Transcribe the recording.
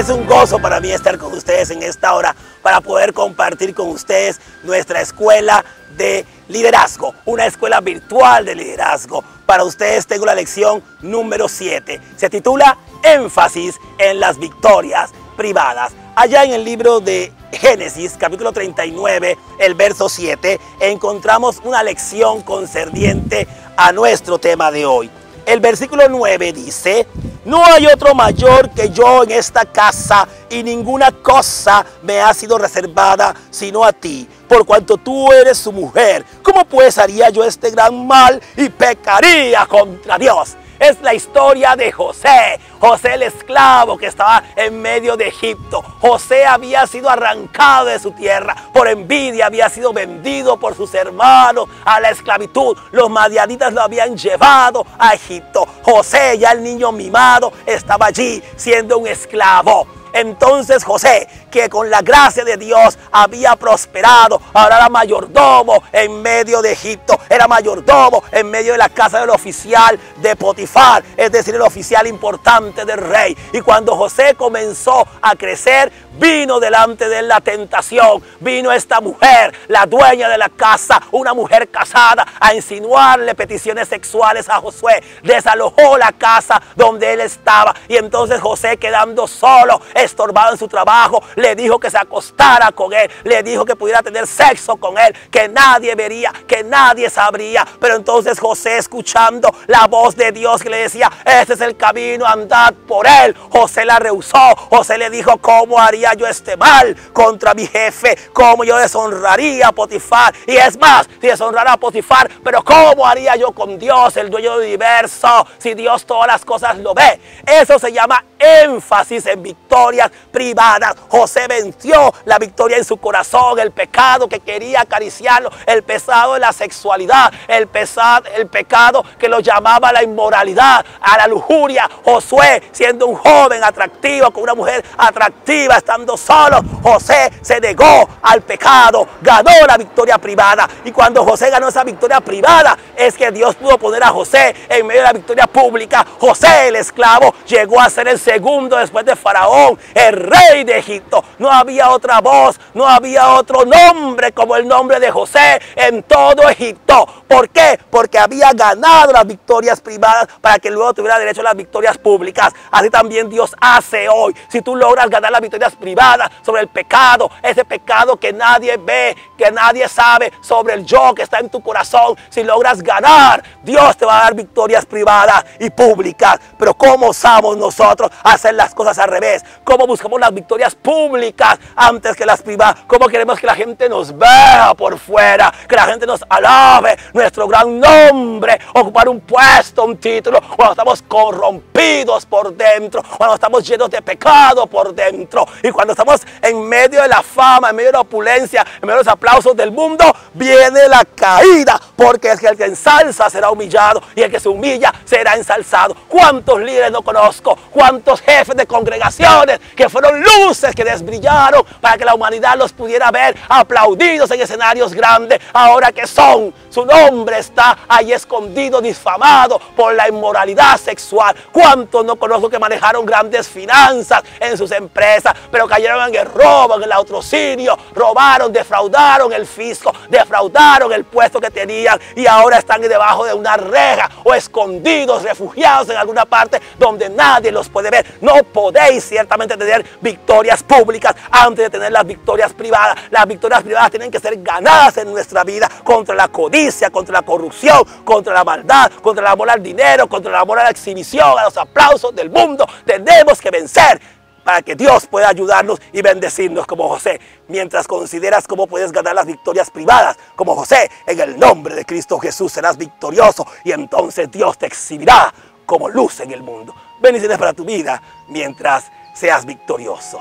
Es un gozo para mí estar con ustedes en esta hora para poder compartir con ustedes nuestra escuela de liderazgo, una escuela virtual de liderazgo. Para ustedes tengo la lección número 7. Se titula Énfasis en las victorias privadas. Allá en el libro de Génesis, capítulo 39, el verso 7, encontramos una lección concerniente a nuestro tema de hoy. El versículo 9 dice: no hay otro mayor que yo en esta casa, y ninguna cosa me ha sido reservada sino a ti, por cuanto tú eres su mujer. ¿Cómo pues haría yo este gran mal y pecaría contra Dios? Es la historia de José. José, el esclavo que estaba en medio de Egipto. José había sido arrancado de su tierra por envidia, había sido vendido por sus hermanos a la esclavitud. Los madianitas lo habían llevado a Egipto. José, ya el niño mimado, estaba allí siendo un esclavo. Entonces José, que con la gracia de Dios había prosperado, ahora era mayordomo en medio de Egipto, era mayordomo en medio de la casa del oficial de Potifar, es decir, el oficial importante del rey. Y cuando José comenzó a crecer, vino delante de él la tentación. Vino esta mujer, la dueña de la casa, una mujer casada, a insinuarle peticiones sexuales a Josué. Desalojó la casa donde él estaba. Y entonces José, quedando solo, estorbado en su trabajo, le dijo que se acostara con él. Le dijo que pudiera tener sexo con él, que nadie vería, que nadie sabría. Pero entonces José, escuchando la voz de Dios que le decía: este es el camino, andad por él, José la rehusó. José le dijo: ¿cómo haría yo este mal contra mi jefe? ¿Cómo yo deshonraría a Potifar? Y es más, si deshonrara a Potifar, pero ¿cómo haría yo con Dios, el dueño del universo, si Dios todas las cosas lo ve? Eso se llama énfasis en victorias privadas. José venció la victoria en su corazón, el pecado que quería acariciarlo, el pecado de la sexualidad, el pecado que lo llamaba la inmoralidad, a la lujuria. Josué, siendo un joven atractivo, con una mujer atractiva, estando solo, José se negó al pecado, ganó la victoria privada. Y cuando José ganó esa victoria privada, es que Dios pudo poner a José en medio de la victoria pública. José, el esclavo, llegó a ser el segundo después de Faraón, el rey de Egipto. No había otra voz, no había otro nombre como el nombre de José en todo Egipto. ¿Por qué? Porque había ganado las victorias privadas para que luego tuviera derecho a las victorias públicas. Así también Dios hace hoy. Si tú logras ganar las victorias privadas sobre el pecado, ese pecado que nadie ve, que nadie sabe, sobre el yo que está en tu corazón, si logras ganar, Dios te va a dar victorias privadas y públicas. Pero ¿cómo osamos nosotros hacer las cosas al revés? ¿Cómo buscamos las victorias públicas antes que las privadas? ¿Cómo queremos que la gente nos vea por fuera, que la gente nos alabe nuestro gran nombre, ocupar un puesto, un título, cuando estamos corrompidos por dentro, cuando estamos llenos de pecado por dentro, y cuando estamos en medio de la fama, en medio de la opulencia, en medio de los aplausos del mundo, viene la caída? Porque es que el que ensalza será humillado, y el que se humilla será ensalzado. ¿Cuántos líderes no conozco? ¿Cuántos jefes de congregaciones que fueron luces que desbrillaron para que la humanidad los pudiera ver aplaudidos en escenarios grandes? Ahora que son, su nombre está ahí escondido, difamado por la inmoralidad sexual. ¿Cuántos no conozco que manejaron grandes finanzas en sus empresas, pero cayeron en el robo, en el latrocinio, robaron, defraudaron el fisco, defraudaron el puesto que tenían, y ahora están debajo de una reja o escondidos, refugiados en alguna parte donde nadie los puede ver? No podéis ciertamente tener victorias públicas antes de tener las victorias privadas. Las victorias privadas tienen que ser ganadas en nuestra vida contra la codicia, contra la corrupción, contra la maldad, contra el amor al dinero, contra el amor a la exhibición, a los aplausos del mundo. Tenemos que vencer para que Dios pueda ayudarnos y bendecirnos como José. Mientras consideras cómo puedes ganar las victorias privadas como José, en el nombre de Cristo Jesús serás victorioso, y entonces Dios te exhibirá como luz en el mundo. Bendiciones para tu vida mientras seas victorioso.